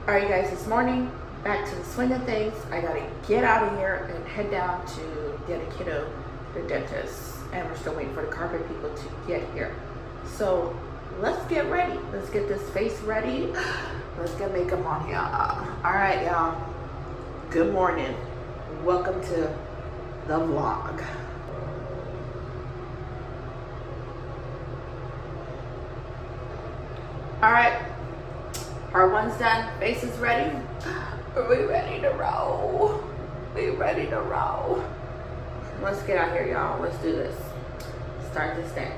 All right, guys, this morning, back to the swing of things. I gotta get out of here and head down to get a kiddo the dentist, and we're still waiting for the carpet people to get here. So let's get ready. Let's get this face ready. Let's get makeup on here. All right, y'all. Good morning. Welcome to the vlog. All right. Part one's done. Face is ready. Are we ready to roll? We ready to roll? Let's get out here, y'all. Let's do this. Start this day.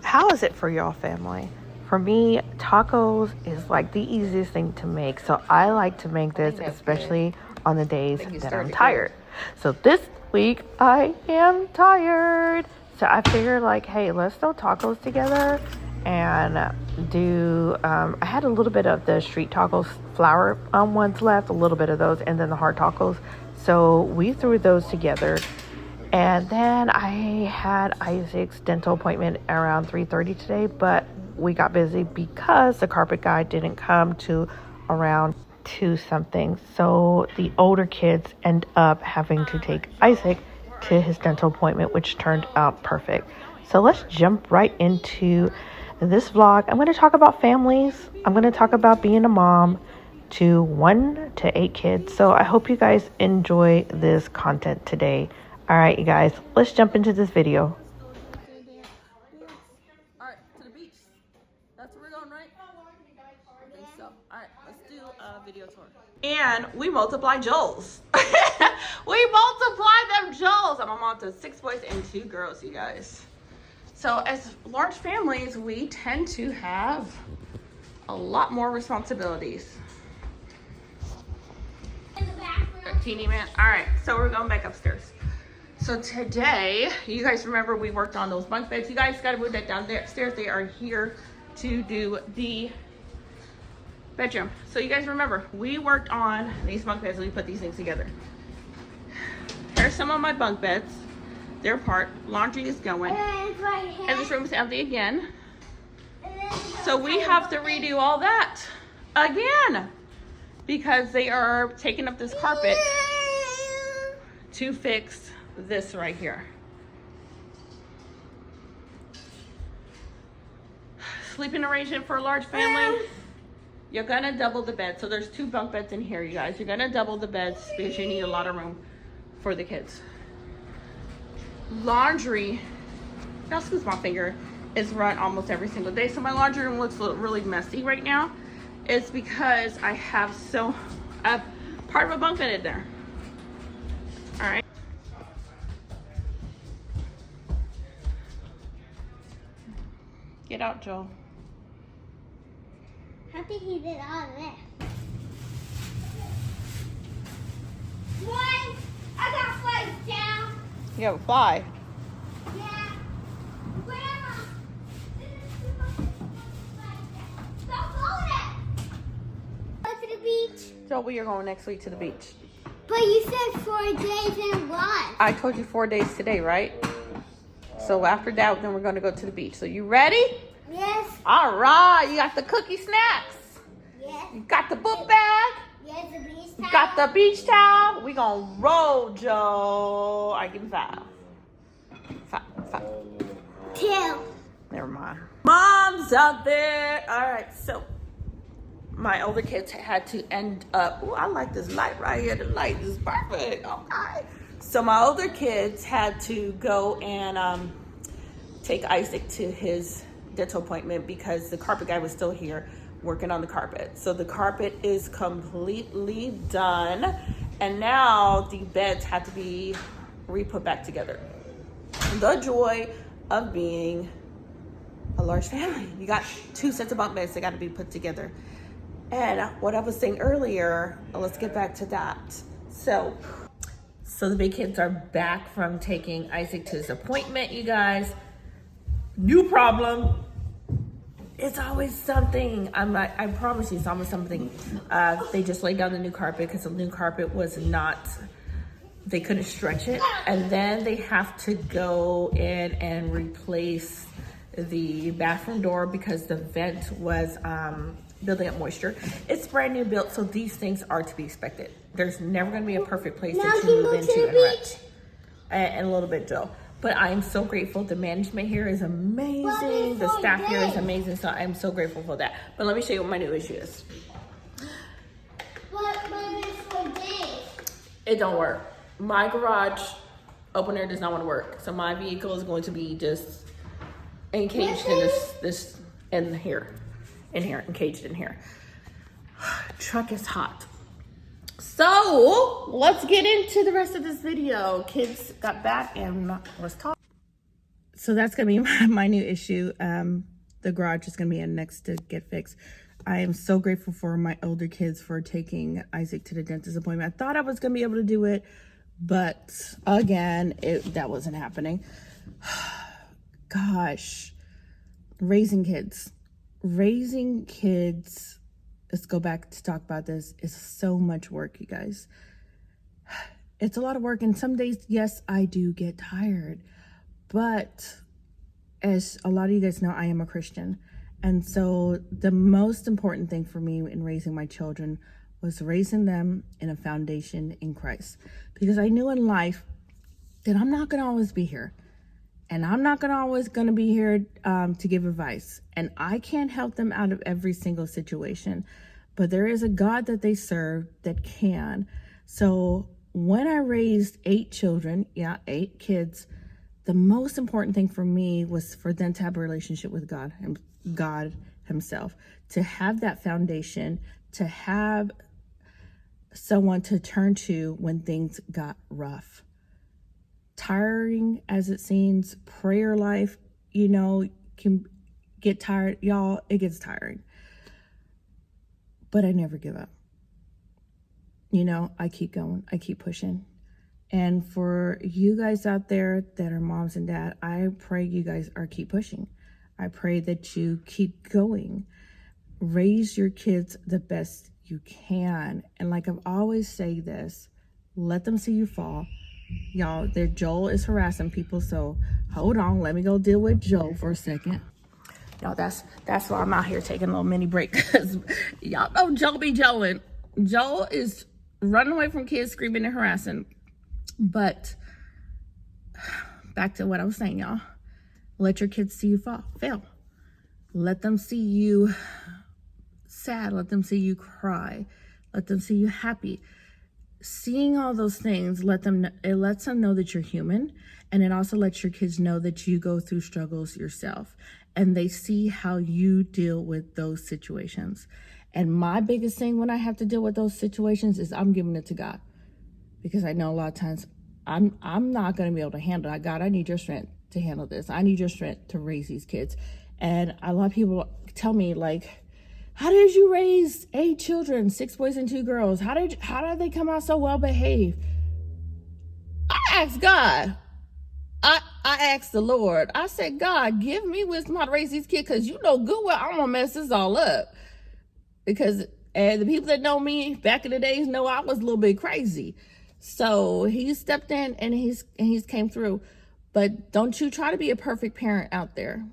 How is it for y'all, family? For me, tacos is like the easiest thing to make. So I like to make this, especially on the days that I'm tired. So this week I am tired. So I figured like, hey, let's throw tacos together and do, I had a little bit of the street tacos flour ones left, a little bit of those, and then the hard tacos. So we threw those together. And then I had Isaac's dental appointment around 3:30 today, but we got busy because the carpet guy didn't come to around 2 something. So the older kids end up having to take Isaac to his dental appointment, which turned out perfect. So let's jump right into this vlog. I'm going to talk about families. I'm going to talk about being a mom to 1 to 8 kids. So I hope you guys enjoy this content today. All right, you guys, let's jump into this video. All right, to the beach. That's where we're going, right? I think so. All right, let's do a video tour. And we multiply Joels. We multiply them Joels. I'm a mom to 6 boys and 2 girls, you guys. So as large families, we tend to have a lot more responsibilities. Teeny man. All right, so we're going back upstairs. So today, you guys remember we worked on those bunk beds. You guys got to move that downstairs. They are here to do the bedroom. So you guys remember, we worked on these bunk beds and we put these things together. Here's some of my bunk beds. They're apart. Laundry is going. And this room is empty again. So we have to redo all that again because they are taking up this carpet to fix this right here. Sleeping arrangement for a large family. You're gonna double the bed. So there's 2 bunk beds in here, you guys. You're gonna double the beds because you need a lot of room for the kids. Laundry, now excuse my finger, is run almost every single day. So my laundry room looks really messy right now. It's because I have part of a bunk bed in there. All right. Get out, Joel. How did he get out of there? One, I got flies down. You have a fly. Yeah. Grandma, this is too much flies down. Stop blowing it. Go to the beach. Joel, we are going next week to the beach. But you said 4 days and what? I told you 4 days today, right? So after that, then we're going to go to the beach. So you ready? Yes. All right. You got the cookie snacks. Yes. You got the book bag. Yes, the beach towel. You got the beach towel. We going to roll, Joe. All right, give me 5. 5. 2. Never mind. Mom's out there. All right. So my older kids had to end up. Oh, I like this light right here. The light is perfect. Okay. So my older kids had to go and take Isaac to his dental appointment because the carpet guy was still here working on the carpet. So the carpet is completely done. And now the beds had to be re-put back together. The joy of being a large family. You got 2 sets of bunk beds that got to be put together. And what I was saying earlier, let's get back to that. So the big kids are back from taking Isaac to his appointment, you guys. New problem. It's always something. I promise you, it's always something. They just laid down the new carpet because the new carpet was not, they couldn't stretch it. And then they have to go in and replace the bathroom door because the vent was building up moisture. It's brand new built, so these things are to be expected. There's never going to be a perfect place that you move into and rent. And a little bit Joe. But I am so grateful. The management here is amazing. The staff here is amazing. So I'm so grateful for that. But let me show you what my new issue is. It don't work. My garage opener does not want to work. So my vehicle is going to be just encaged in this in here, encaged in here. Truck is hot. So let's get into the rest of this video. Kids got back and let's talk. So that's gonna be my new issue. The garage is gonna be next to get fixed. I am so grateful for my older kids for taking Isaac to the dentist appointment. I thought I was gonna be able to do it, but again, that wasn't happening. Gosh, raising kids. Let's go back to talk about this. It's so much work, you guys. It's a lot of work, and some days, yes, I do get tired. But as a lot of you guys know, I am a Christian. And so the most important thing for me in raising my children was raising them in a foundation in Christ. Because I knew in life that I'm not going to always be here. And I'm not always going to be here to give advice. And I can't help them out of every single situation. But there is a God that they serve that can. So when I raised 8 children, 8 kids, the most important thing for me was for them to have a relationship with God and God himself. To have that foundation, to have someone to turn to when things got rough. Tiring as it seems, prayer life, can get tired. Y'all, it gets tiring. But I never give up. I keep going. I keep pushing. And for you guys out there that are moms and dad, I pray you guys keep pushing. I pray that you keep going. Raise your kids the best you can. And like I've always say this, let them see you fall. Y'all, Joel is harassing people, so hold on. Let me go deal with Joel for a second. Y'all, that's why I'm out here taking a little mini break, because y'all know Joel be Joeing. Joel is running away from kids, screaming and harassing. But back to what I was saying, y'all. Let your kids see you fail. Let them see you sad. Let them see you cry. Let them see you happy. Seeing all those things, it lets them know that you're human, and it also lets your kids know that you go through struggles yourself, and they see how you deal with those situations. And my biggest thing when I have to deal with those situations is I'm giving it to God, because I know a lot of times I'm not going to be able to handle it. God, I need your strength to handle this. I need your strength to raise these kids. And a lot of people tell me, like, how did you raise 8 children, 6 boys and 2 girls? How did they come out so well behaved? I asked God. I asked the Lord. I said, God, give me wisdom how to raise these kids, because you know good well I'm gonna mess this all up. Because the people that know me back in the days know I was a little bit crazy. So he stepped in and he's came through. But don't you try to be a perfect parent out there.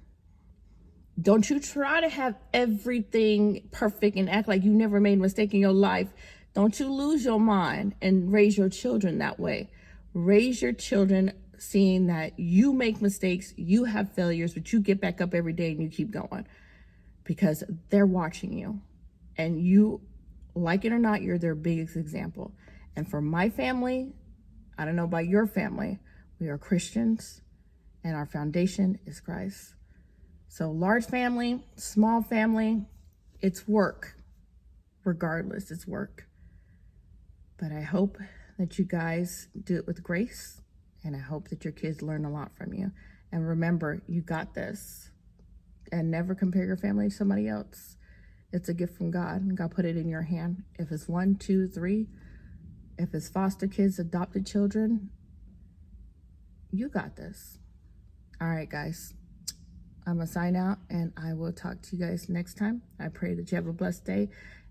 Don't you try to have everything perfect and act like you never made a mistake in your life. Don't you lose your mind and raise your children that way. Raise your children seeing that you make mistakes, you have failures, but you get back up every day and you keep going, because they're watching you. And you, like it or not, you're their biggest example. And for my family, I don't know about your family, we are Christians and our foundation is Christ. So large family, small family, it's work. Regardless, it's work. But I hope that you guys do it with grace, and I hope that your kids learn a lot from you. And remember, you got this. And never compare your family to somebody else. It's a gift from God, and God put it in your hand. If it's 1, 2, 3, if it's foster kids, adopted children, you got this. All right, guys. I'm going to sign out, and I will talk to you guys next time. I pray that you have a blessed day,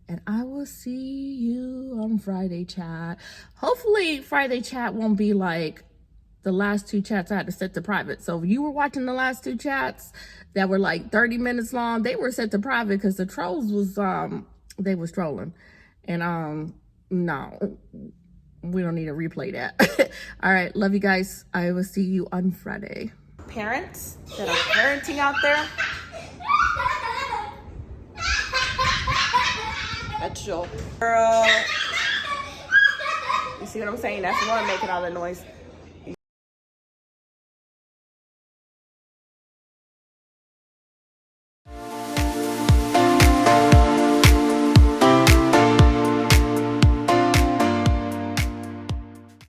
and I will see you on Friday chat. Hopefully Friday chat won't be like the last 2 chats I had to set to private. So if you were watching the last 2 chats that were like 30 minutes long, they were set to private because the trolls was, they was trolling. And no, we don't need to replay that. All right, love you guys. I will see you on Friday. Parents that are parenting out there, that's your girl. You see what I'm saying? That's the one making all the noise.